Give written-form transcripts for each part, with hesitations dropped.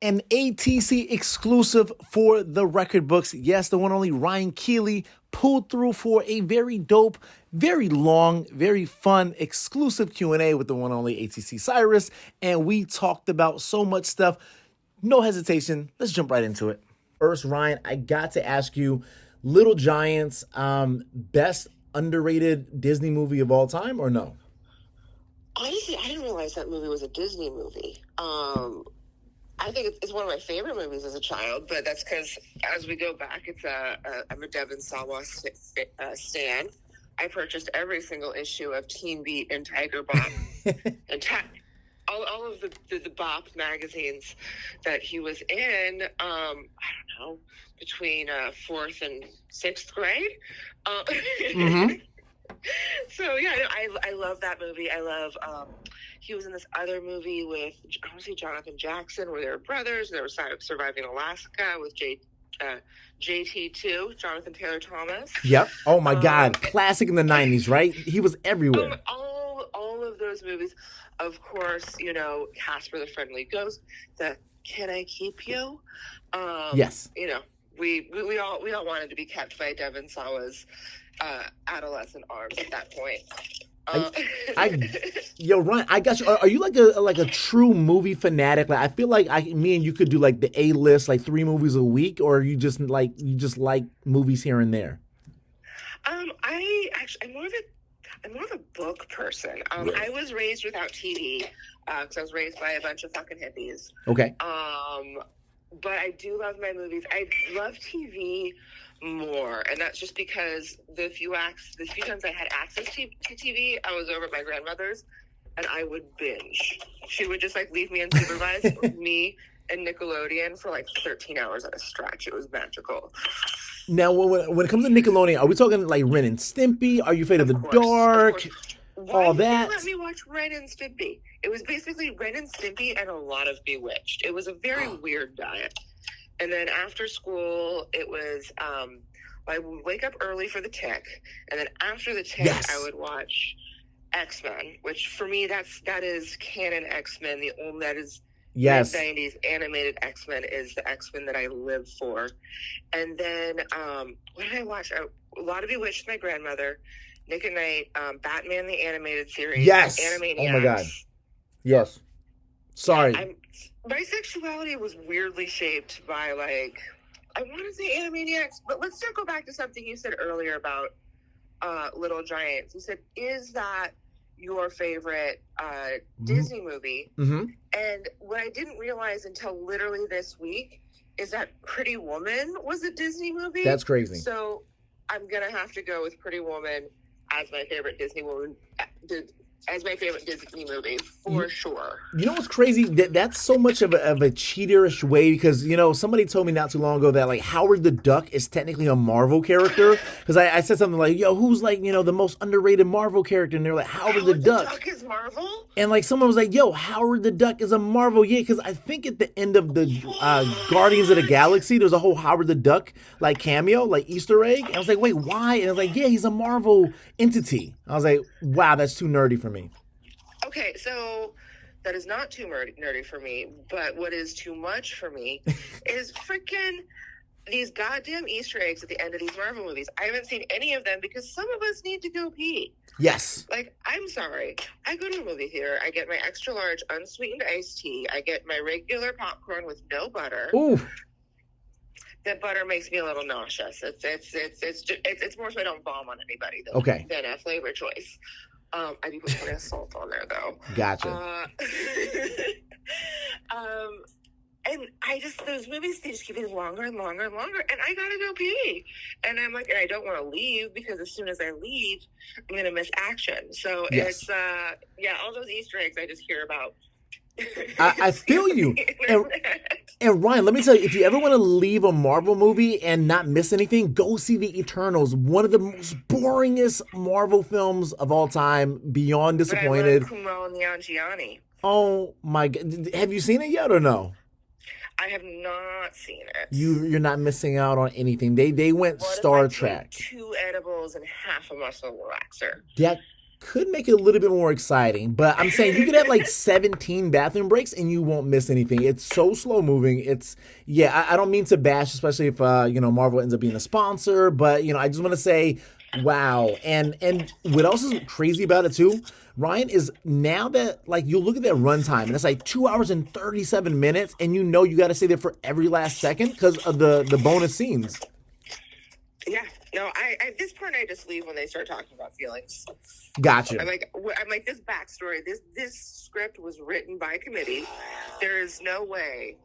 An ATC exclusive for the record books. Yes, the one only Ryan Keely pulled through for a very dope, very long, very fun exclusive Q&A with the one only ATC Cyrus, and we talked about so much stuff. No hesitation. Let's jump right into it. First, Ryan, I got to ask you, Little Giants, best underrated Disney movie of all time, or no? Honestly, I didn't realize that movie was a Disney movie. I think it's one of my favorite movies as a child, but that's because as we go back, I'm a Devon Sawa stan. I purchased every single issue of Teen Beat and Tiger Bop and all of the Bop magazines that he was in. I don't know, between fourth and sixth grade. Mm-hmm. So yeah, I love that movie. I love. He was in this other movie with, I want to say, Jonathan Jackson, where they were brothers. They were surviving Alaska with JT2, Jonathan Taylor Thomas. Yep. Oh my God, classic in the '90s, right? He was everywhere. All of those movies, of course. You know, Casper the Friendly Ghost. The Can I Keep You? Yes. You know, we all wanted to be kept by Devon Sawa's adolescent arms at that point. Yo, Ryan, I got you. Are you like a true movie fanatic? Like, I feel like me and you could do like the A list, like 3 movies a week, or you just like movies here and there. I'm more of a book person. Really? I was raised without TV because I was raised by a bunch of fucking hippies. Okay. But I do love my movies. I love TV more, and that's just because the few times I had access to TV, I was over at my grandmother's, and I would binge. She would just like leave me unsupervised with me and Nickelodeon for like 13 hours at a stretch. It was magical. Now, when it comes to Nickelodeon, are we talking like Ren and Stimpy? Are you afraid of the dark? All that. Why did you let me watch Ren and Stimpy? It was basically Ren and Stimpy and a lot of Bewitched. It was a very weird diet. And then after school, it was, I would wake up early for the Tick. And then after the Tick, Yes. I would watch X-Men, which for me, that is canon X-Men. That is Yes. mid-90s animated X-Men is the X-Men that I live for. And then, what did I watch? A lot of Bewitched with my grandmother. Nick at Night, Batman the Animated Series. Yes. Animaniacs. Oh my God. Yes. Sorry. My sexuality was weirdly shaped by, like, I want to say Animaniacs, but let's still go back to something you said earlier about Little Giants. You said, is that your favorite Disney movie? Mm-hmm. And what I didn't realize until literally this week is that Pretty Woman was a Disney movie. That's crazy. So I'm going to have to go with Pretty Woman as my favorite Disney movie for sure. You know what's crazy? That's so much of a cheaterish way, because somebody told me not too long ago that like Howard the Duck is technically a Marvel character, because I said something like, yo, who's like the most underrated Marvel character, and they're like Howard the Duck. Duck is Marvel? And like someone was like, yo, Howard the Duck is a Marvel. Yeah, because I think at the end of the Guardians of the Galaxy, there's a whole Howard the Duck like cameo, like Easter egg. And I was like, wait, why? And I was like, yeah, he's a Marvel entity. I was like, wow, that's too nerdy for me. Okay, so that is not too nerdy for me, but what is too much for me is freaking these goddamn Easter eggs at the end of these Marvel movies. I haven't seen any of them because some of us need to go pee. Yes. Like, I'm sorry. I go to a movie theater. I get my extra large unsweetened iced tea. I get my regular popcorn with no butter. Ooh. That butter makes me a little nauseous. It's more so I don't bomb on anybody than a flavor choice. I do put salt on there though. Gotcha. And those movies, they just keep getting longer and longer and longer, and I gotta go pee. And I'm like, and I don't want to leave because as soon as I leave, I'm gonna miss action. So yes. It's all those Easter eggs I just hear about. I feel you. And Ryan, let me tell you, if you ever want to leave a Marvel movie and not miss anything, go see The Eternals, one of the most boringest Marvel films of all time, beyond disappointed. But I love Kumail Nanjiani. Oh my God. Have you seen it yet or no? I have not seen it. You're not missing out on anything. They went Star Trek. 2 edibles and half a muscle relaxer. could make it a little bit more exciting. But I'm saying you could have like 17 bathroom breaks and you won't miss anything. It's so slow moving. It's yeah. I don't mean to bash, especially if Marvel ends up being a sponsor. But I just want to say, wow. And what else is crazy about it too? Ryan is now that like you look at that runtime and it's like 2 hours and 37 minutes, and you got to stay there for every last second because of the bonus scenes. Yeah, no, I at this point I just leave when they start talking about feelings. Gotcha. I'm like this backstory. This script was written by committee. There is no way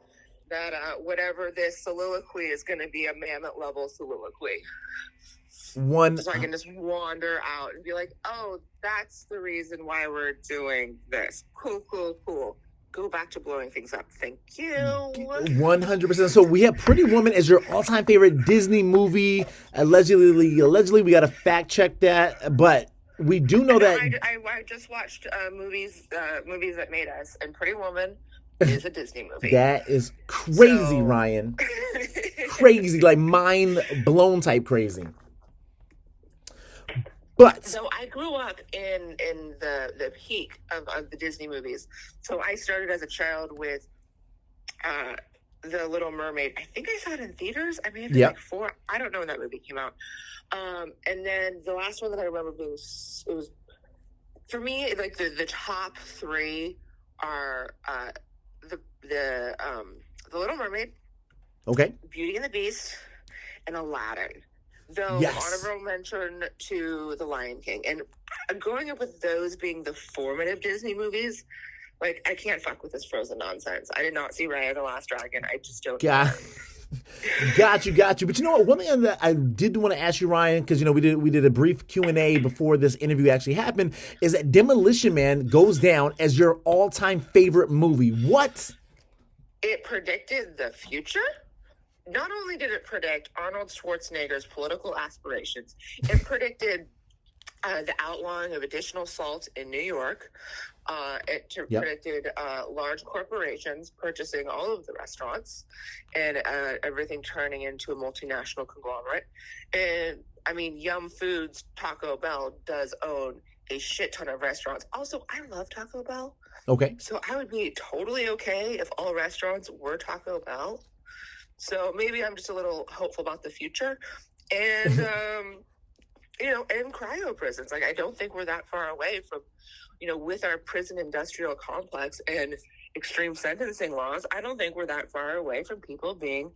that whatever this soliloquy is going to be a Mammoth level soliloquy. So I can just wander out and be like, oh, that's the reason why we're doing this. Cool. Go back to blowing things up. Thank you. 100%. So we have Pretty Woman as your all-time favorite Disney movie. Allegedly, we got to fact check that, but we do know that I just watched movies that made us, and Pretty Woman is a Disney movie. That is crazy, Ryan. Crazy, like mind blown type crazy. But so I grew up in the peak of the Disney movies. So I started as a child with The Little Mermaid. I think I saw it in theaters. I may have been like 4. I don't know when that movie came out. And then the last one that I remember being it was for me like the top 3 are the Little Mermaid, okay, Beauty and the Beast, and Aladdin. Though honorable mention to The Lion King. And growing up with those being the formative Disney movies, like I can't fuck with this Frozen nonsense. I did not see Raya the Last Dragon. I just don't. Got you. But you know what? One thing that I did want to ask you, Ryan, because we did a brief Q&A before this interview actually happened, is that Demolition Man goes down as your all-time favorite movie. What? It predicted the future. Not only did it predict Arnold Schwarzenegger's political aspirations, it predicted the outlawing of additional salt in New York. It predicted large corporations purchasing all of the restaurants and everything turning into a multinational conglomerate. And I mean, Yum Foods, Taco Bell, does own a shit ton of restaurants. Also, I love Taco Bell. Okay. So I would be totally okay if all restaurants were Taco Bell. So maybe I'm just a little hopeful about the future. And, and cryo prisons. Like, I don't think we're that far away from, with our prison industrial complex and extreme sentencing laws, I don't think we're that far away from people being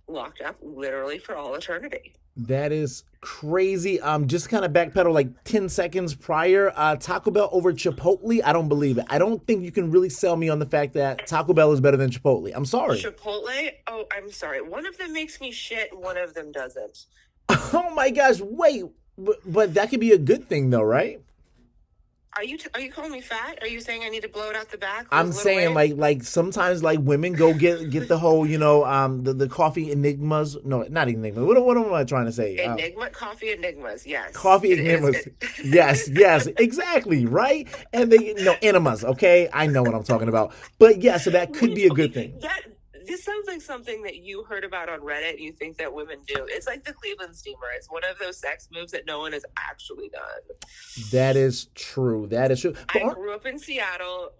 locked up literally for all eternity. That is crazy. Just kind of backpedal like 10 seconds prior. Taco Bell over Chipotle. I don't believe it. I don't think you can really sell me on the fact that Taco Bell is better than Chipotle. I'm sorry. Chipotle? Oh, I'm sorry. One of them makes me shit and one of them doesn't. Oh my gosh. Wait, but that could be a good thing though, right? Are you calling me fat? Are you saying I need to blow it out the back? I'm saying like sometimes like women go get the whole the coffee enigmas. No, not enigmas. What am I trying to say? Coffee enigmas. Yes. Coffee enigmas. Yes, exactly, right? And they enemas. Okay, I know what I'm talking about. But yeah, so that could be a good thing. This sounds like something that you heard about on Reddit and you think that women do. It's like the Cleveland steamer. It's one of those sex moves that no one has actually done. That is true. I grew up in Seattle.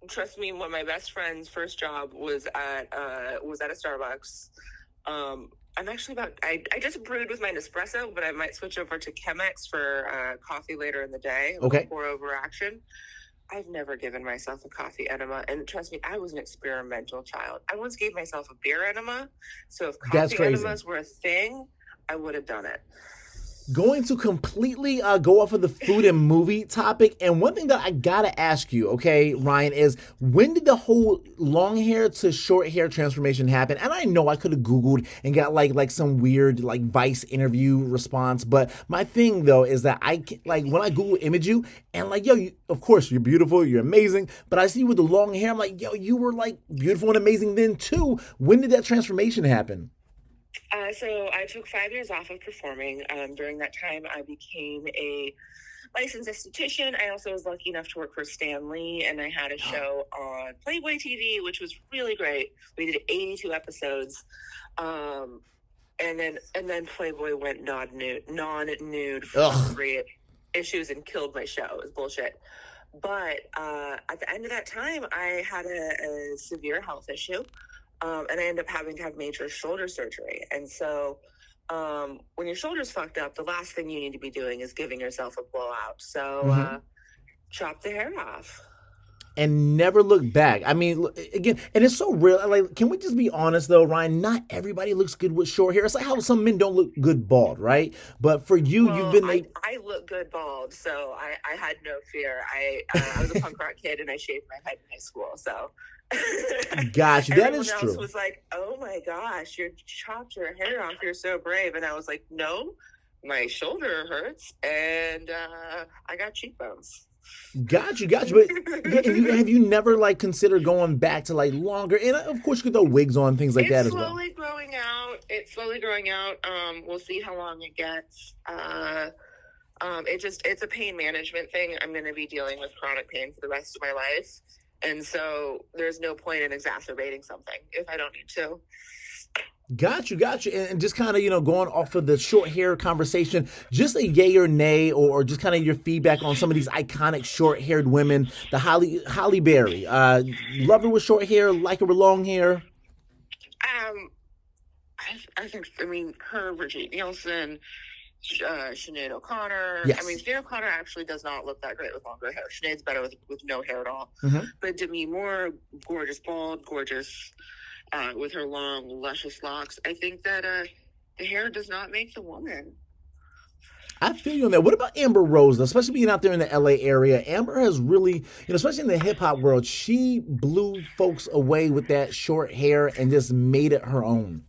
Trust me, one of my best friend's first job was at a Starbucks. I'm actually I just brewed with my Nespresso, but I might switch over to Chemex for coffee later in the day. Okay. Pour over action. I've never given myself a coffee enema. And trust me, I was an experimental child. I once gave myself a beer enema. So if coffee enemas were a thing, I would have done it. Going to completely go off of the food and movie topic. And one thing that I got to ask you, okay, Ryan, is when did the whole long hair to short hair transformation happen? And I know I could have Googled and got like some weird like Vice interview response. But my thing, though, is that when I Google image you and of course, you're beautiful, you're amazing. But I see you with the long hair. I'm like, you were like beautiful and amazing then, too. When did that transformation happen? So I took 5 years off of performing. During that time, I became a licensed esthetician. I also was lucky enough to work for Stan Lee, and I had a show on Playboy TV, which was really great. We did 82 episodes. And then Playboy went non-nude for free. issues and killed my show. It was bullshit. But at the end of that time, I had a severe health issue, and I ended up having to have major shoulder surgery. And so when your shoulder's fucked up, the last thing you need to be doing is giving yourself a blowout. So chop the hair off. And never look back. I mean, again, and it's so real. Like, can we just be honest though, Ryan? Not everybody looks good with short hair. It's like how some men don't look good bald, right? But for you, you've been like, I look good bald, so I had no fear. I was a punk rock kid, and I shaved my head in high school. So, gosh, that is everyone true. else was like, "Oh my gosh, you chopped your hair off. You're so brave." And I was like, "No, my shoulder hurts, and I got cheekbones." Got you. But have you never like considered going back to like longer? And of course, you could throw wigs on, things like that as well. It's slowly growing out. We'll see how long it gets. It's a pain management thing. I'm going to be dealing with chronic pain for the rest of my life, and so there's no point in exacerbating something if I don't need to. Got you. And just kind of, going off of the short hair conversation, just a yay or nay, or just kind of your feedback on some of these iconic short haired women, the Halle Berry. Love her with short hair, like her with long hair. I mean, her, Brigitte Nielsen, Sinead O'Connor. Yes. I mean, Sinead O'Connor actually does not look that great with longer hair. Sinead's better with no hair at all. But Demi Moore, gorgeous bald, gorgeous with her long, luscious locks. I think that the hair does not make the woman. I feel you on that. What about Amber Rose, though? Especially being out there in the LA area? Amber has really, especially in the hip hop world, she blew folks away with that short hair and just made it her own.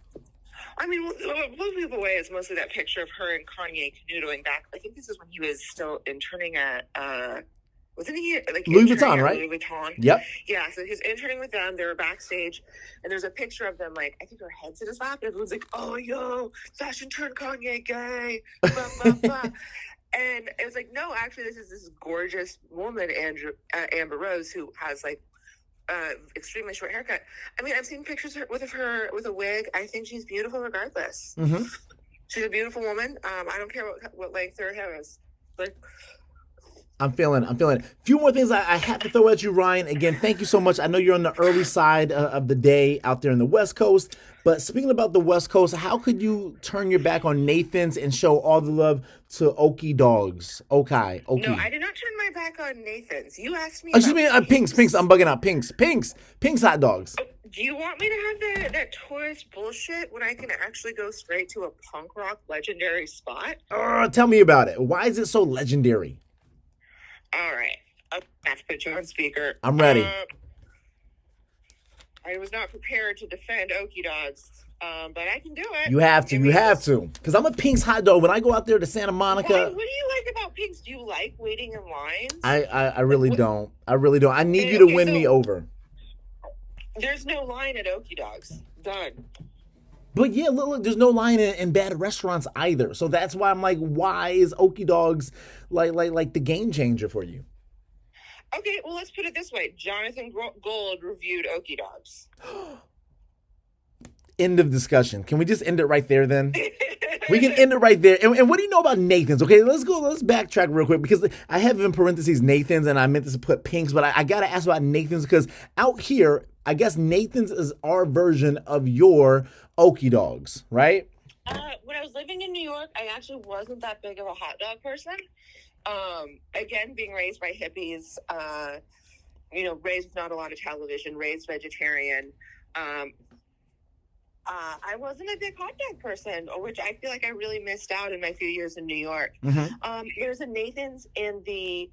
I mean, what blew people away is mostly that picture of her and Kanye canoodling back. I think this is when he was still interning at, wasn't he like Louis Vuitton, right? Louis Vuitton. Yep. Yeah, so he's interning with them. They were backstage, and there's a picture of them, like, I think her head's in his lap, and everyone's like, "Oh, yo, fashion turned Kanye gay." Blah, blah, blah. And it was like, no, actually, this is this gorgeous woman, Amber Rose, who has like extremely short haircut. I mean, I've seen pictures of her with a wig. I think she's beautiful regardless. She's a beautiful woman. I don't care what length her hair is. Like, I'm feeling it. A few more things I have to throw at you, Ryan. Again, thank you so much. I know you're on the early side of the day out there in the West Coast. But speaking about the West Coast, how could you turn your back on Nathan's and show all the love to Okie Dogs? Okay. No, I did not turn my back on Nathan's. You asked me. Excuse me, Pink's. I'm bugging out. Pink's hot dogs. Do you want me to have that tourist bullshit when I can actually go straight to a punk rock legendary spot? Tell me about it. Why is it so legendary? All right. I have to put you on speaker. I'm ready. I was not prepared to defend Okie Dogs, but I can do it. You have to. Because I'm a Pink's hot dog. When I go out there to Santa Monica. What do you like about Pink's? Do you like waiting in lines? I really don't. I need you to win me over. There's no line at Okie Dogs. Done. But yeah, look, there's no line in bad restaurants either. So that's why I'm like, why is Okie Dogs like the game changer for you? Okay, well, let's put it this way. Jonathan Gold reviewed Okie Dogs. End of discussion. Can we just end it right there then? We can end it right there. And what do you know about Nathan's? Okay, let's backtrack real quick because I have in parentheses Nathan's and I meant to put Pink's, but I got to ask about Nathan's because out here, I guess Nathan's is our version of your Okie Dogs, right? When I was living in New York, I actually wasn't that big of a hot dog person. Again, being raised by hippies, raised with not a lot of television, raised vegetarian. I wasn't a big hot dog person, which I feel like I really missed out in my few years in New York. There's a Nathan's in the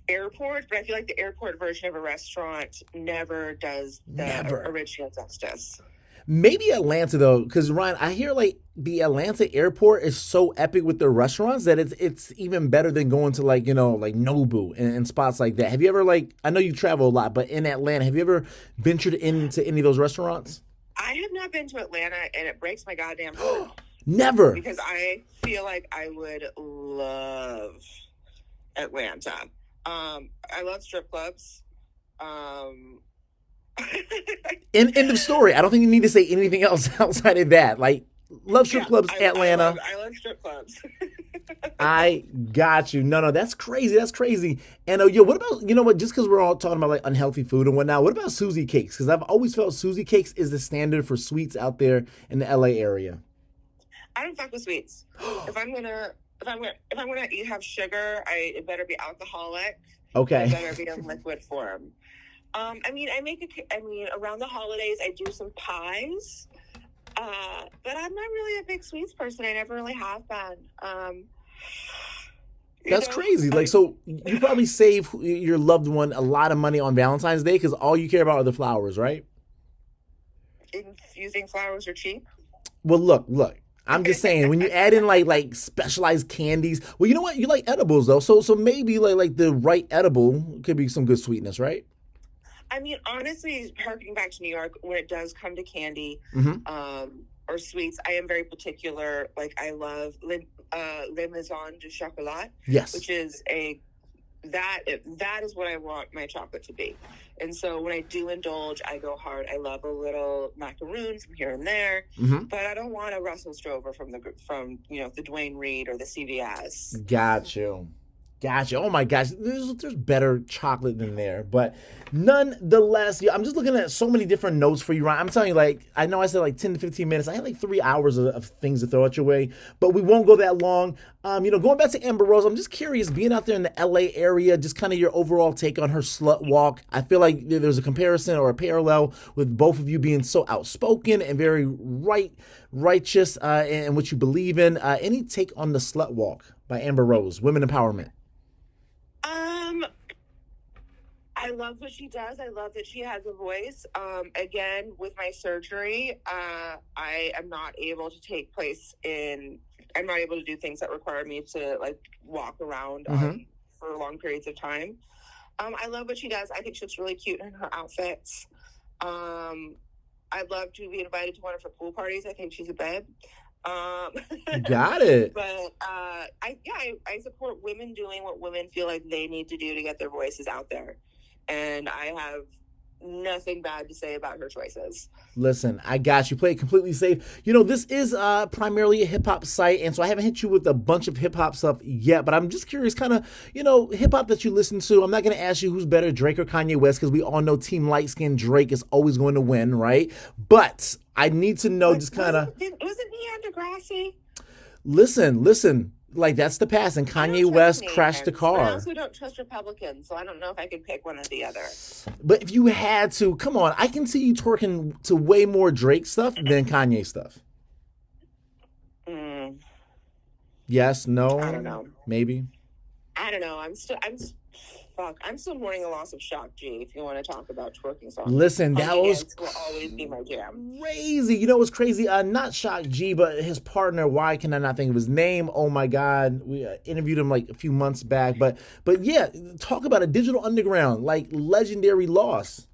airport, but I feel like the airport version of a restaurant never does the original justice. Maybe Atlanta though, because Ryan, I hear like the Atlanta airport is so epic with their restaurants that it's even better than going to like Nobu and spots like that. Have you ever I know you travel a lot, but in Atlanta, have you ever ventured into any of those restaurants? I have not been to Atlanta, and it breaks my goddamn heart. Never. Because I feel like I would love Atlanta. I love strip clubs. End of story. I don't think you need to say anything else outside of that. Love strip clubs, Atlanta. I love strip clubs. I got you. No, that's crazy. That's crazy. And yo, what about, you know what, just because we're all talking about like unhealthy food and whatnot, what about Susie cakes? Because I've always felt Susie cakes is the standard for sweets out there in the LA area. I don't fuck with sweets. If I'm gonna have sugar, it better be alcoholic. Okay. It better be in liquid form. Around the holidays, I do some pies. But I'm not really a big sweets person. I never really have been. That's crazy. Like, so you probably save your loved one a lot of money on Valentine's Day because all you care about are the flowers, right? You think flowers are cheap? Well, look. I'm just saying when you add in like specialized candies. Well, you know what? You like edibles though, so maybe like the right edible could be some good sweetness, right? I mean, honestly, harking back to New York, when it does come to candy, or sweets, I am very particular. Like, I love Les Maisons du Chocolat, yes, which is that is what I want my chocolate to be. And so when I do indulge, I go hard. I love a little macaroons from here and there, but I don't want a Russell Stover from the Dwayne Reed or the CVS. Got you. Oh my gosh, there's better chocolate than there, but nonetheless, I'm just looking at so many different notes for you, Ryan. I'm telling you, like, I know I said like 10 to 15 minutes. I had like 3 hours of things to throw at your way, but we won't go that long. Going back to Amber Rose, I'm just curious, being out there in the LA area, just kind of your overall take on her slut walk. I feel like there's a comparison or a parallel with both of you being so outspoken and very righteous in what you believe in. Any take on the slut walk by Amber Rose, women empowerment? I love what she does. I love that she has a voice. Again, with my surgery, I am not able to I'm not able to do things that require me to like walk around for long periods of time. I love what she does. I think she looks really cute in her outfits. I'd love to be invited to one of her pool parties. I think she's a babe. Got it. But I support women doing what women feel like they need to do to get their voices out there. And I have nothing bad to say about her choices. Listen, I got you. Play it completely safe. This is primarily a hip-hop site, and so I haven't hit you with a bunch of hip-hop stuff yet, but I'm just curious kind of, hip-hop that you listen to. I'm not going to ask you who's better, Drake or Kanye West, because we all know Team Light-Skinned Drake is always going to win, right? But I need to know just kind of... Wasn't he on Degrassi? Listen. Like, that's the past, and Kanye West crashed the car. I also don't trust Republicans, so I don't know if I could pick one or the other. But if you had to, come on, I can see you twerking to way more Drake stuff than Kanye stuff. Yes, no, I don't know. Maybe. I don't know. I'm still mourning the loss of Shock G. If you want to talk about twerking songs, listen, that was will always be my jam. Crazy. You know what's crazy? Not Shock G, but his partner. Why can I not think of his name? Oh my God, we interviewed him like a few months back. But yeah, talk about a digital underground, like legendary loss.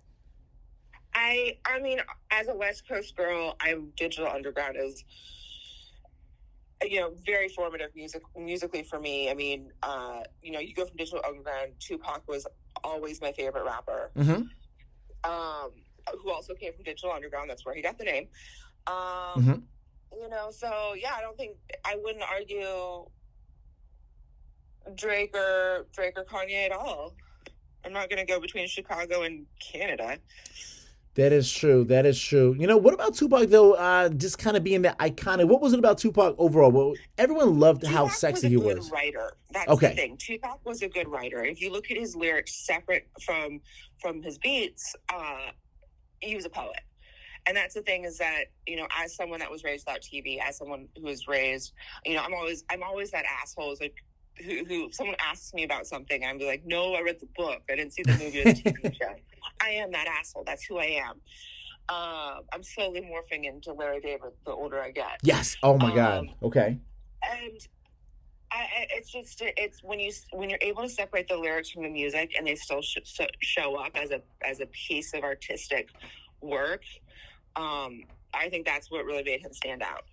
I mean, as a West Coast girl, digital underground is, very formative musically for me. I mean, you go from digital underground. Tupac was always my favorite rapper. Who also came from digital underground. That's where he got the name. So yeah, I wouldn't argue Drake or Kanye at all. I'm not going to go between Chicago and Canada. That is true. What about Tupac, though? Just kind of being that iconic. What was it about Tupac overall? Well, everyone loved how sexy he was. Tupac was a good writer. That's the thing. Tupac was a good writer. If you look at his lyrics separate from his beats, he was a poet. And that's the thing is that, as someone that was raised without TV, as someone who was raised, I'm always that asshole. It's like, who someone asks me about something, I'm like, no, I read the book. I didn't see the movie or the TV show. I am that asshole. That's who I am. I'm slowly morphing into Larry David the older I get. Yes. Oh my God. Okay. And it's when you're able to separate the lyrics from the music and they still show up as a piece of artistic work. I think that's what really made him stand out.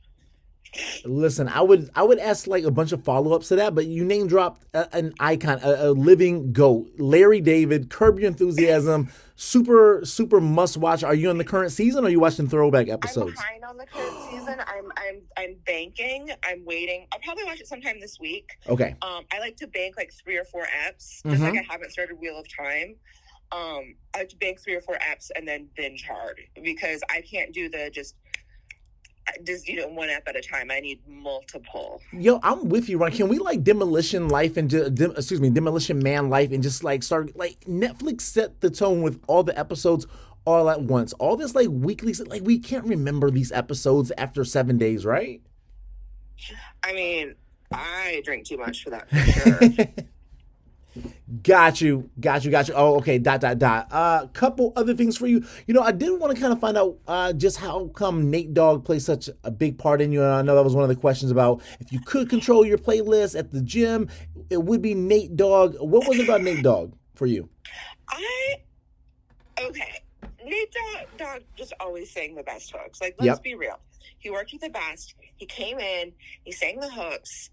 Listen, I would ask like a bunch of follow-ups to that, but you name dropped an icon, a living GOAT, Larry David, Curb Your Enthusiasm, super must watch. Are you on the current season or are you watching throwback episodes? I'm behind on the current season. season. I'm banking. I'm waiting. I'll probably watch it sometime this week. Okay. I like to bank like 3 or 4 eps, just like I haven't started Wheel of Time. I like to bank 3 or 4 eps and then binge hard because I can't do the just one ep at a time. I need multiple. Yo, I'm with you, Ron. Can we like Demolition Life and Demolition Man Life and just like start like Netflix set the tone with all the episodes all at once. All this like weekly, like we can't remember these episodes after 7 days, right? I mean, I drink too much for that for sure. Got you. Oh, okay. ... Couple other things for you. I did want to kind of find out just how come Nate Dogg plays such a big part in you. And I know that was one of the questions about if you could control your playlist at the gym, it would be Nate Dogg. What was it about Nate Dogg for you? Nate Dogg just always sang the best hooks. Like, let's be real. He worked with the best. He came in. He sang the hooks.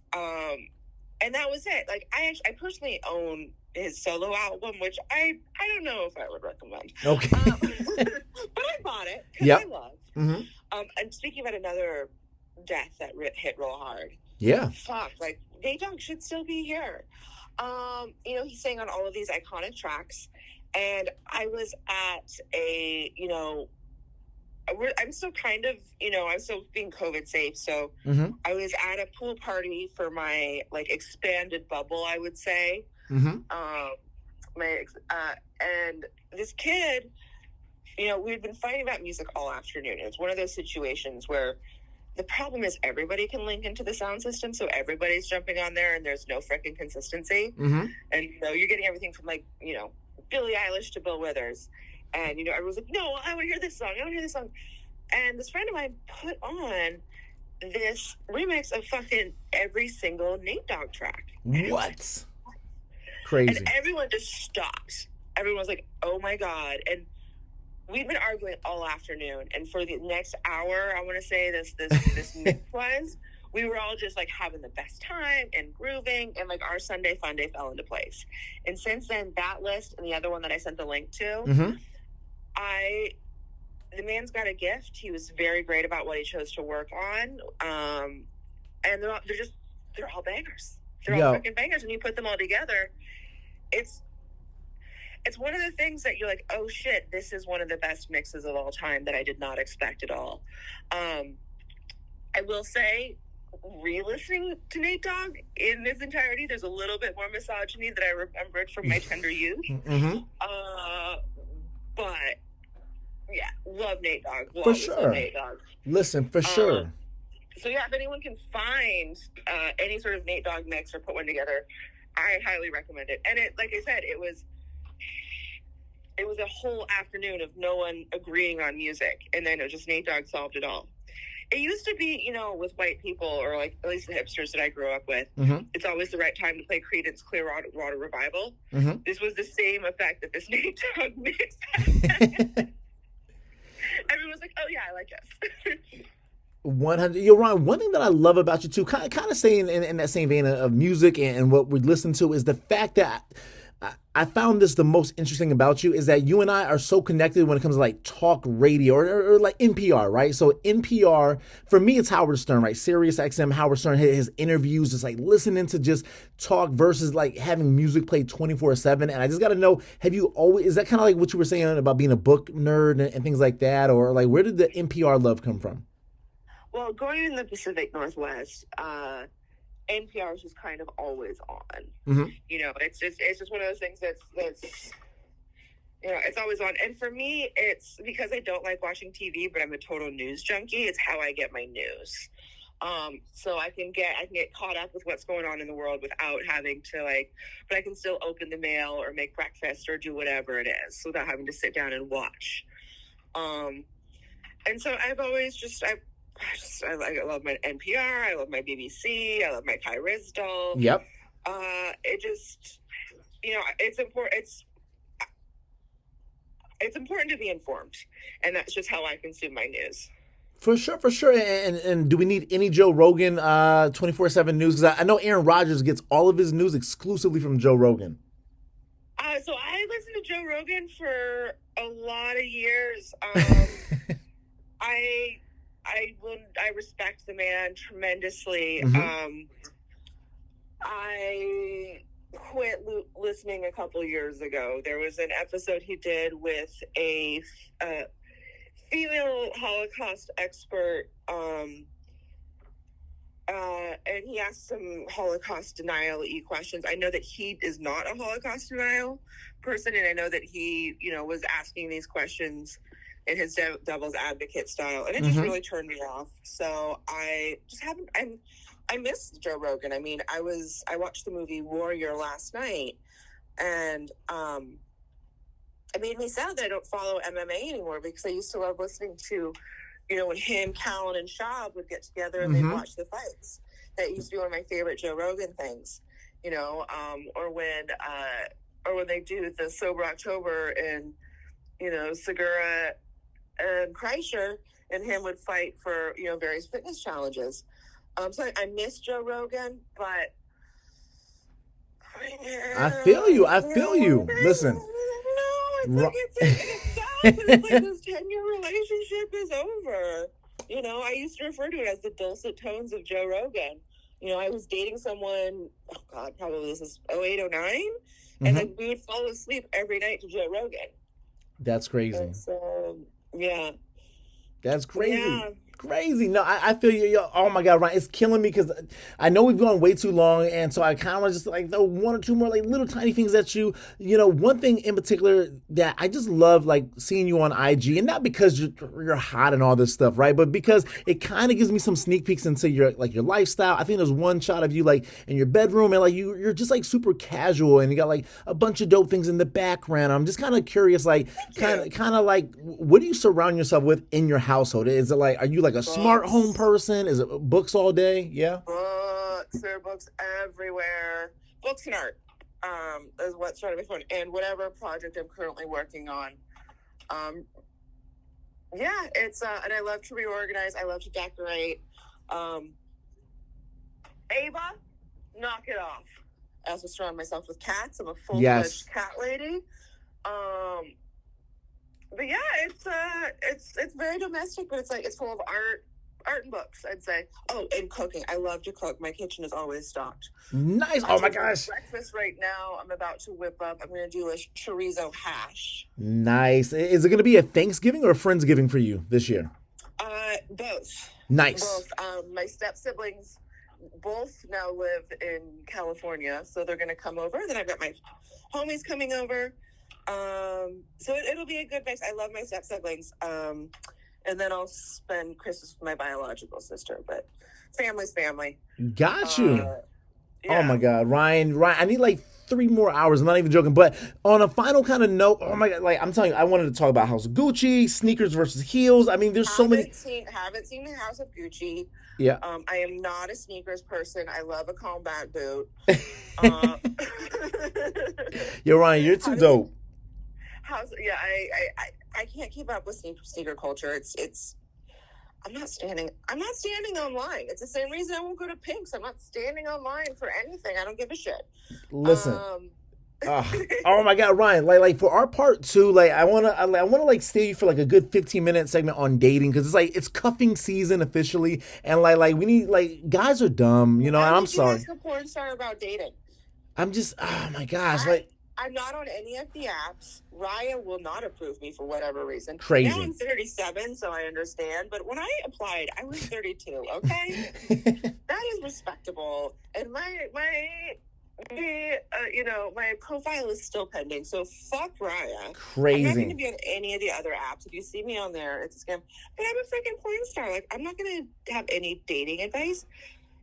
And that was it. Like, I personally own his solo album, which I don't know if I would recommend. Okay. But I bought it because I love. Mm-hmm. And speaking about another death that hit real hard. Yeah. Fuck, like, Nate Dogg should still be here. He sang on all of these iconic tracks. And I was at I'm still kind of, I'm still being COVID safe. So I was at a pool party for my like expanded bubble, I would say. And this kid, we'd been fighting about music all afternoon. It was one of those situations where the problem is everybody can link into the sound system. So everybody's jumping on there and there's no freaking consistency. And, you're getting everything from like, Billie Eilish to Bill Withers. And, everyone's like, no, I want to hear this song. And this friend of mine put on this remix of fucking every single Nate Dogg track. What? Crazy. And everyone just stopped. Everyone was like, oh my God. And we've been arguing all afternoon. And for the next hour, I want to say this mix was, we were all just like having the best time and grooving, and like our Sunday fun day fell into place. And since then, that list and the other one that I sent the link to, the man's got a gift. He was very great about what he chose to work on. And they're all bangers. They're all freaking bangers. And you put them all together, it's one of the things that you're like, oh shit, this is one of the best mixes of all time that I did not expect at all. I will say, re-listening to Nate Dogg in his entirety, there's a little bit more misogyny that I remembered from my tender youth. But yeah, love Nate Dogg. For sure. Nate Dogg. Listen, for sure. So yeah, if anyone can find any sort of Nate Dogg mix or put one together, I highly recommend it. And it, like I said, it was a whole afternoon of no one agreeing on music, and then it was just Nate Dogg solved it all. It used to be, with white people, or like at least the hipsters that I grew up with, it's always the right time to play Creedence Clearwater Revival. This was the same effect that this Nate Dogg mix had. Everyone's like, oh yeah, I like this. 100. You're Ron. One thing that I love about you too, kind of staying in that same vein of music and what we listen to, is the fact that I found this the most interesting about you is that you and I are so connected when it comes to like talk radio or like NPR, right? So NPR, for me, it's Howard Stern, right? Sirius XM, Howard Stern, his interviews, just like listening to just talk versus like having music played 24/7. And I just got to know, is that kind of like what you were saying about being a book nerd and things like that? Or like, where did the NPR love come from? Well, going in the Pacific Northwest, NPR is just kind of always on. It's just one of those things that's it's always on. And for me, it's because I don't like watching TV, but I'm a total news junkie. It's how I get my news. So I can get caught up with what's going on in the world without having to but I can still open the mail or make breakfast or do whatever it is without having to sit down and watch. And so I've always I love my NPR. I love my BBC. I love my Kai Rizdal. Yep. It just, it's important. It's important to be informed, and that's just how I consume my news. For sure. And do we need any Joe Rogan 24/7 news? Because I know Aaron Rodgers gets all of his news exclusively from Joe Rogan. So I listened to Joe Rogan for a lot of years. I will I respect the man tremendously. I quit listening a couple years ago. There was an episode he did with a female Holocaust expert, and he asked some Holocaust denial-y questions. I know that he is not a Holocaust denial person, and I know that he, was asking these questions in his devil's advocate style, and it just really turned me off. So I just haven't. I miss Joe Rogan. I mean, I watched the movie Warrior last night, and it made me sad that I don't follow MMA anymore, because I used to love listening to, when him, Callan, and Schaub would get together and they'd watch the fights. That used to be one of my favorite Joe Rogan things, or when they do the Sober October and, Segura and Kreischer and him would fight for, various fitness challenges. So I miss Joe Rogan, but I feel you. Listen. No, it's sad. It's like this 10-year relationship is over. I used to refer to it as the dulcet tones of Joe Rogan. I was dating someone, oh God, probably this is 08, 09, and then we would fall asleep every night to Joe Rogan. That's crazy. And so, yeah. That's crazy. Yeah. Crazy. No, I feel you. Oh my God, Ryan, it's killing me because I know we've gone way too long, and so I kind of want to just like throw one or two more like little tiny things at you. One thing in particular that I just love like seeing you on IG, and not because you're hot and all this stuff, right? But because it kind of gives me some sneak peeks into your lifestyle. I think there's one shot of you like in your bedroom, and like you're just like super casual, and you got like a bunch of dope things in the background. I'm just kind of curious, like kind of like what do you surround yourself with in your household? Is it like, are you like a smart home person? Is it books all day? Yeah. Books. There are books everywhere. Books and art is what's trying to be fun. And whatever project I'm currently working on. It's and I love to reorganize. I love to decorate. Ava, knock it off. I also surround myself with cats. I'm a full-fledged cat lady. But yeah, it's very domestic, but it's full of art and books, I'd say. Oh, and cooking. I love to cook. My kitchen is always stocked. Nice. Oh my gosh. Breakfast right now. I'm about to whip up. I'm going to do a chorizo hash. Nice. Is it going to be a Thanksgiving or a Friendsgiving for you this year? Both. Nice. Both. My step siblings both now live in California, so they're going to come over. Then I've got my homies coming over. So it'll be a good mix. I love my step siblings. And then I'll spend Christmas with my biological sister, but family's family. Got you. Yeah. Oh my God, Ryan, I need like 3 more hours. I'm not even joking. But on a final kind of note, oh my God, like I'm telling you, I wanted to talk about House of Gucci, sneakers versus heels. I mean, there's so many. Haven't seen the House of Gucci. Yeah. I am not a sneakers person. I love a combat boot. Yo, Ryan, you're too dope. I can't keep up with sneaker culture. It's I'm not standing online. It's the same reason I won't go to Pink's. I'm not standing online for anything. I don't give a shit. Listen. Oh my God, Ryan! Like for our part 2, like I wanna like stay for like a good 15-minute segment on dating, because it's cuffing season officially, and like we need, like, guys are dumb, and I'm sorry. Ask a porn star about dating. I'm just, oh my gosh, I'm not on any of the apps. Raya will not approve me for whatever reason. Crazy. Now I'm 37, so I understand. But when I applied, I was 32. Okay, that is respectable. And my profile is still pending. So fuck Raya. Crazy. I'm not going to be on any of the other apps. If you see me on there, it's a scam. But I'm a freaking porn star. Like, I'm not going to have any dating advice.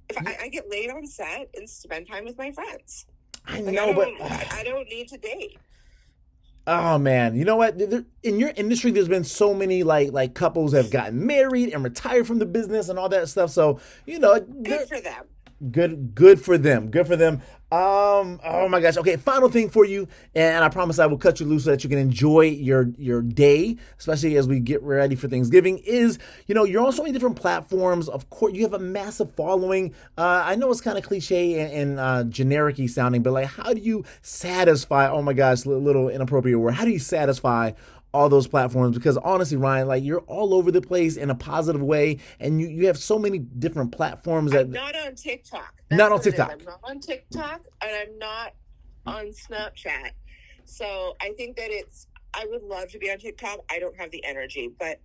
If I get laid on set and spend time with my friends. I know, but I don't need to date. Oh man, you know what? In your industry, there's been so many like couples have gotten married and retired from the business and all that stuff. So good for them. Good for them. Good for them. Oh my gosh. Okay, final thing for you, and I promise I will cut you loose so that you can enjoy your day, especially as we get ready for Thanksgiving, is, you're on so many different platforms. Of course, you have a massive following. I know it's kind of cliche and generic-y sounding, but like, how do you satisfy, oh my gosh, little inappropriate word, how do you satisfy all those platforms because honestly, Ryan, like you're all over the place in a positive way, and you have so many different platforms that I'm not on TikTok. not That's on what it is. TikTok. I'm not on TikTok, and I'm not on Snapchat. So I think that I would love to be on TikTok. I don't have the energy, but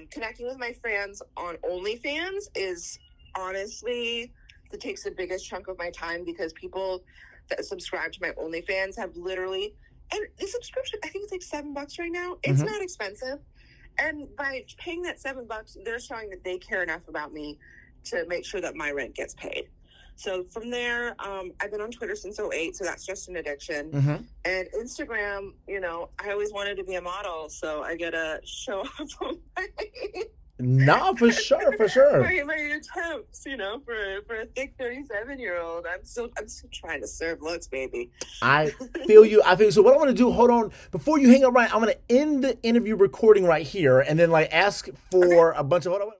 connecting with my friends on OnlyFans is honestly that takes the biggest chunk of my time because people that subscribe to my OnlyFans have literally, and the subscription, I think it's like $7 right now. It's not expensive. And by paying that $7, they're showing that they care enough about me to make sure that my rent gets paid. So from there, I've been on Twitter since '08, so that's just an addiction. And Instagram, I always wanted to be a model, so I get to show off on No, for sure, for sure. my attempts, for a thick 37-year-old. I'm still trying to serve looks, baby. I feel you. So. What I want to do, hold on, before you hang up, Ryan, I'm going to end the interview recording right here, and then like ask for a bunch of.